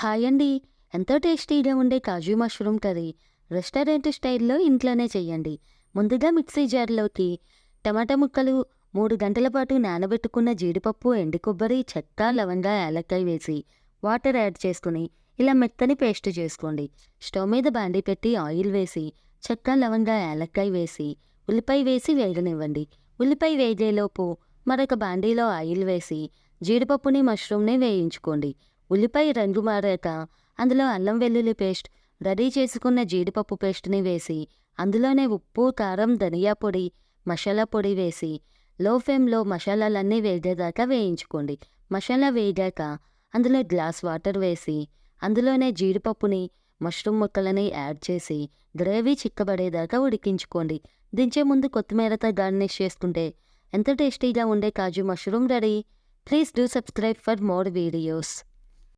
Hi అండి. ఎంతో టేస్టీగా ఉండే కాజు మష్రూమ్ కర్రీ రెస్టారెంట్ స్టైల్‌లో ఇంట్లోనే చేయండి. ముందుగా మిక్సీ జార్‌లోకి టమాటా ముక్కలు, 3 గంటల పాటు నానబెట్టుకున్న జీడిపప్పు, ఎండు కొబ్బరి, చెక్క, లవంగా, యాలక్కాయ వేసి వాటర్ యాడ్ చేసుకొని ఇలా మెత్తని పేస్ట్ చేసుకోండి. స్టవ్ మీద బాండీ పెట్టి ఆయిల్ వేసి చెక్క, లవంగా, యాలక్కాయ వేసి ఉల్లిపాయ వేసి వేగనివ్వండి. ఉల్లిపాయ వేగేలోపు మరొక బాండీలో ఆయిల్ వేసి జీడిపప్పుని, మష్రూమ్‌ని వేయించుకోండి. ఉల్లిపాయ రంగు మారాక అందులో అల్లం వెల్లుల్లి పేస్ట్, రెడీ చేసుకున్న జీడిపప్పు పేస్ట్‌ని వేసి అందులోనే ఉప్పు, కారం, ధనియా పొడి, మసాలా పొడి వేసి లో ఫ్లేమ్‌లో మసాలాలన్నీ వేగేదాకా వేయించుకోండి. మసాలా వేగాక అందులో గ్లాస్ వాటర్ వేసి అందులోనే జీడిపప్పుని, మష్రూమ్ ముక్కలని యాడ్ చేసి గ్రేవీ చిక్కబడేదాకా ఉడికించుకోండి. దించే ముందు కొత్తిమీరతో గార్నిష్ చేసుకుంటే ఎంతో టేస్టీగా ఉండే kaju mushroom ready. Please do subscribe for more videos.